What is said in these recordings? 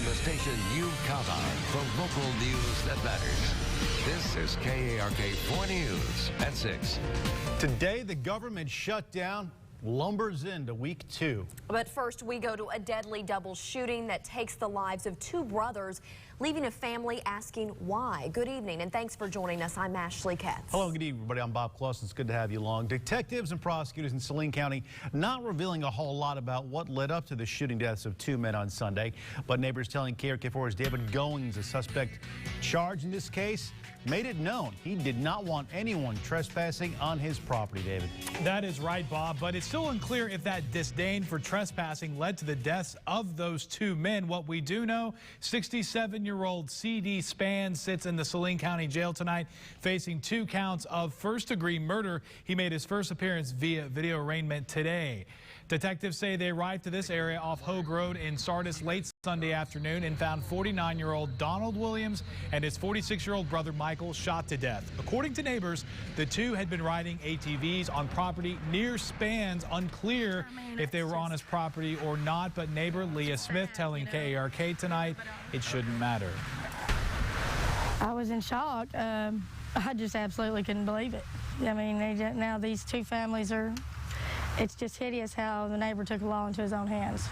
on the station you count on for local news that matters. This is KARK 4 News at 6. Today, the government shutdown lumbers into week 2. But first, we go to a deadly double shooting that takes the lives of 2 brothers, leaving a family asking why. Good evening, and thanks for joining us. I'm Ashley Katz. Hello, good evening, everybody. I'm Bob Clausen. It's good to have you along. Detectives and prosecutors in Saline County not revealing a whole lot about what led up to the shooting deaths of 2 men on Sunday, but neighbors telling KARK-TV's David Goings, a suspect charged in this case, made it known he did not want anyone trespassing on his property, David. That is right, Bob, but it's still unclear if that disdain for trespassing led to the deaths of those 2 men. What we do know, 67-year-old C.D. Spann sits in the Saline County Jail tonight, facing 2 counts of first-degree murder. He made his first appearance via video arraignment today. Detectives say they arrived to this area off Hogue Road in Sardis late Sunday afternoon and found 49-year-old Donald Williams and his 46-year-old brother Michael shot to death. According to neighbors, the 2 had been riding ATVs on property near Spann's. Unclear if they were on his property or not, but neighbor Leah Smith telling KARK tonight it shouldn't matter. I was in shock. I just absolutely couldn't believe it. I mean, now these 2 families are... It's just hideous how the neighbor took the law into his own hands.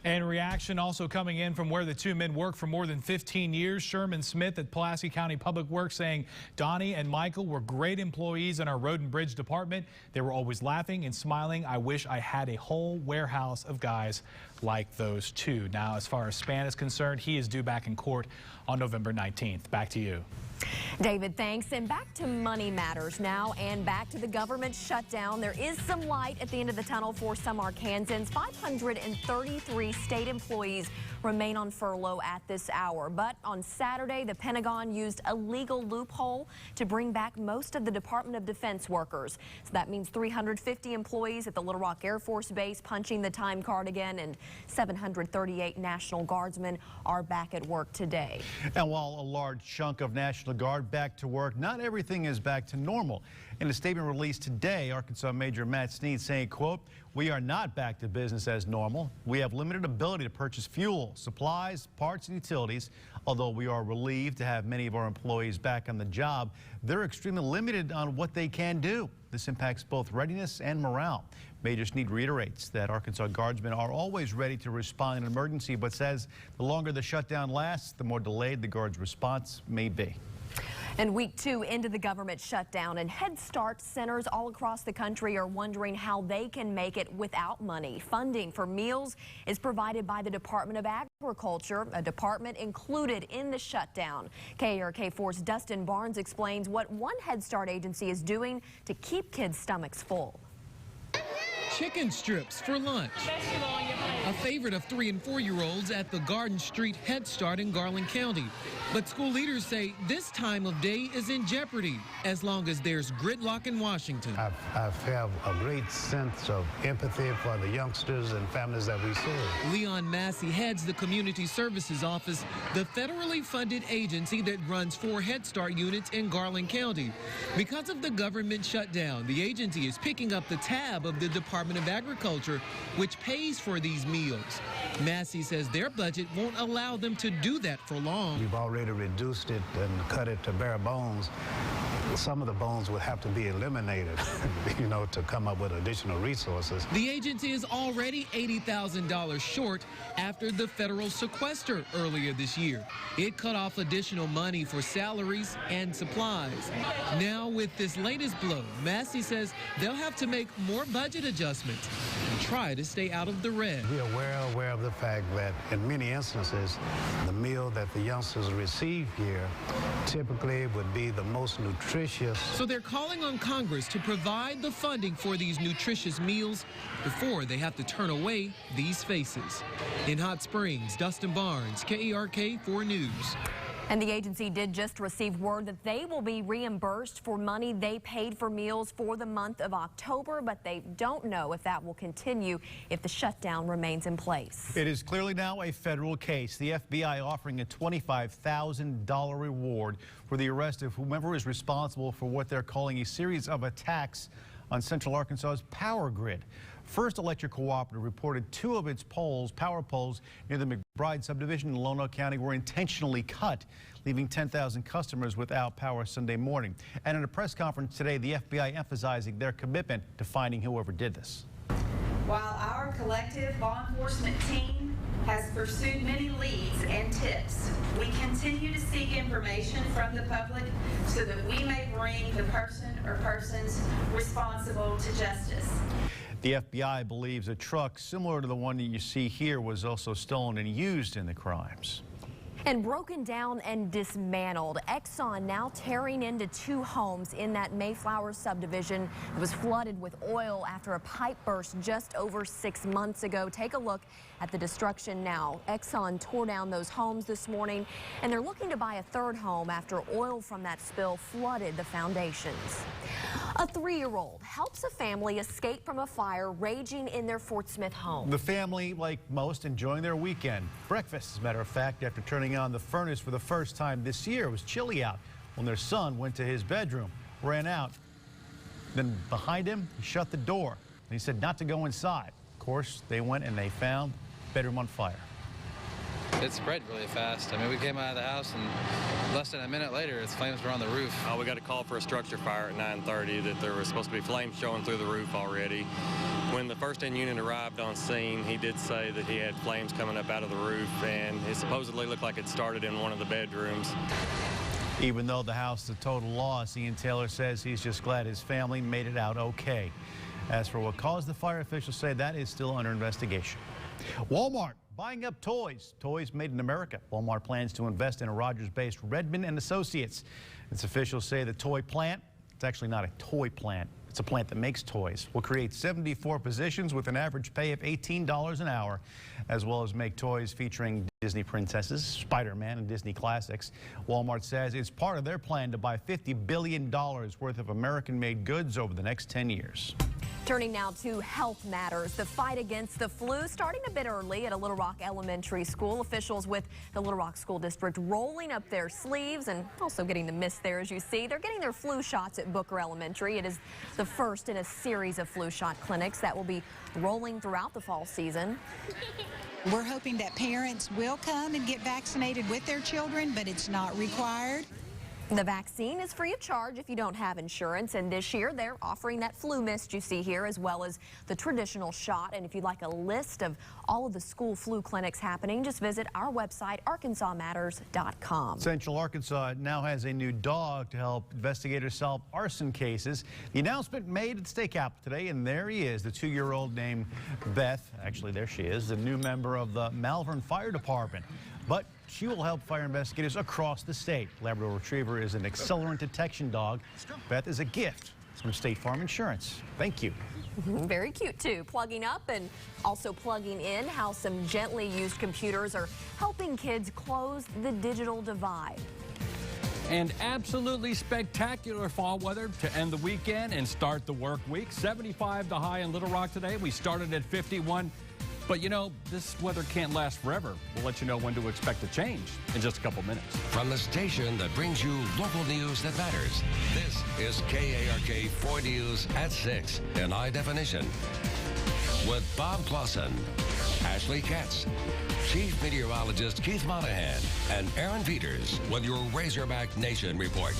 And reaction also coming in from where the 2 men worked for more than 15 years. Sherman Smith at Pulaski County Public Works saying Donnie and Michael were great employees in our road and bridge department. They were always laughing and smiling. I wish I had a whole warehouse of guys like those 2. Now, as far as Spann is concerned, he is due back in court on November 19th. Back to you. David, thanks. And back to money matters now, and back to the government shutdown. There is some light at the end of the tunnel for some Arkansans. 533 state employees remain on furlough at this hour. But on Saturday, the Pentagon used a legal loophole to bring back most of the Department of Defense workers. So that means 350 employees at the Little Rock Air Force Base punching the time card again, and 738 National Guardsmen are back at work today. And while a large chunk of National Guard back to work, not everything is back to normal. In a statement released today, Arkansas Major Matt Sneed saying, quote, "We are not back to business as normal. We have limited ability to purchase fuel, supplies, parts, and utilities. Although we are relieved to have many of our employees back on the job, they're extremely limited on what they can do. This impacts both readiness and morale." Major Sneed reiterates that Arkansas Guardsmen are always ready to respond in an emergency, but says the longer the shutdown lasts, the more delayed the Guards' response may be. And week 2 into the government shutdown, and Head Start centers all across the country are wondering how they can make it without money. Funding for meals is provided by the Department of Agriculture, a department included in the shutdown. KARK-4's Dustin Barnes explains what one Head Start agency is doing to keep kids' stomachs full. Chicken strips for lunch. A favorite of 3- and 4-year-olds at the Garden Street Head Start in Garland County. But school leaders say this time of day is in jeopardy as long as there's gridlock in Washington. I have a great sense of empathy for the youngsters and families that we serve. Leon Massey heads the Community Services Office, the federally funded agency that runs 4 Head Start units in Garland County. Because of the government shutdown, the agency is picking up the tab of the Department of Agriculture, which pays for these meals. Massey says their budget won't allow them to do that for long. We've already reduced it and cut it to bare bones. Some of the bones would have to be eliminated, you know, to come up with additional resources. The agency is already $80,000 short after the federal sequester earlier this year. It cut off additional money for salaries and supplies. Now, with this latest blow, Massey says they'll have to make more budget adjustments and try to stay out of the red. We are aware of the fact that in many instances, the meal that the youngsters receive here typically would be the most nutritious. So they're calling on Congress to provide the funding for these nutritious meals before they have to turn away these faces. In Hot Springs, Dustin Barnes, KARK 4 News. And the agency did just receive word that they will be reimbursed for money they paid for meals for the month of October, but they don't know if that will continue if the shutdown remains in place. It is clearly now a federal case. The FBI offering a $25,000 reward for the arrest of whomever is responsible for what they're calling a series of attacks on Central Arkansas's power grid. First Electric Cooperative reported 2 of its power poles near the McBride subdivision in Lonoke County were intentionally cut, leaving 10,000 customers without power Sunday morning. And in a press conference today, the FBI emphasizing their commitment to finding whoever did this. While our collective law enforcement team has pursued many leads and tips, we continue to seek information from the public so that we may bring the person or persons responsible to justice. The FBI believes a truck similar to the one that you see here was also stolen and used in the crimes. And broken down and dismantled. Exxon now tearing into 2 homes in that Mayflower subdivision. It was flooded with oil after a pipe burst just over 6 months ago. Take a look at the destruction now. Exxon tore down those homes this morning, and they're looking to buy a 3rd home after oil from that spill flooded the foundations. A 3-year-old helps a family escape from a fire raging in their Fort Smith home. The family, like most, enjoying their weekend. Breakfast, as a matter of fact, after turning on the furnace for the first time this year. It was chilly out when their son went to his bedroom, ran out. Then behind him, he shut the door, and he said not to go inside. Of course, they went and they found the bedroom on fire. It spread really fast. I mean, we came out of the house and less than a minute later, its flames were on the roof. We got a call for a structure fire at 9:30 that there was supposed to be flames showing through the roof already. When the first-in unit arrived on scene, he did say that he had flames coming up out of the roof, and it supposedly looked like it started in one of the bedrooms. Even though the house is a total loss, Ian Taylor says he's just glad his family made it out okay. As for what caused the fire, officials say that is still under investigation. Walmart buying up toys made in America. Walmart plans to invest in a Rogers-based Redmond and Associates. Its officials say the toy plant, it's actually not a toy plant, it's a plant that makes toys, will create 74 positions with an average pay of $18 an hour, as well as make toys featuring Disney princesses, Spider-Man, and Disney classics. Walmart says it's part of their plan to buy $50 billion worth of American-made goods over the next 10 years. Turning now to health matters. The fight against the flu starting a bit early at a Little Rock Elementary School. Officials with the Little Rock School District rolling up their sleeves and also getting the mist there, as you see. They're getting their flu shots at Booker Elementary. It is the first in a series of flu shot clinics that will be rolling throughout the fall season. We're hoping that parents will come and get vaccinated with their children, but it's not required. The vaccine is free of charge if you don't have insurance, and this year they're offering that flu mist you see here as well as the traditional shot. And if you'd like a list of all of the school flu clinics happening, just visit our website, arkansasmatters.com. Central Arkansas now has a new dog to help investigators solve arson cases. The announcement made at the state capitol today, and there he is, the 2-year-old named Beth. Actually, there she is, the new member of the Malvern Fire Department. But she will help fire investigators across the state. Labrador Retriever is an accelerant detection dog. Beth is a gift from State Farm Insurance. Thank you. Very cute, too. Plugging up and also plugging in how some gently used computers are helping kids close the digital divide. And absolutely spectacular fall weather to end the weekend and start the work week. 75 the high in Little Rock today. We started at 51. But, you know, this weather can't last forever. We'll let you know when to expect a change in just a couple minutes. From the station that brings you local news that matters, this is KARK 4 News at 6 in high definition. With Bob Clausen, Ashley Katz, Chief Meteorologist Keith Monahan, and Aaron Peters with your Razorback Nation report.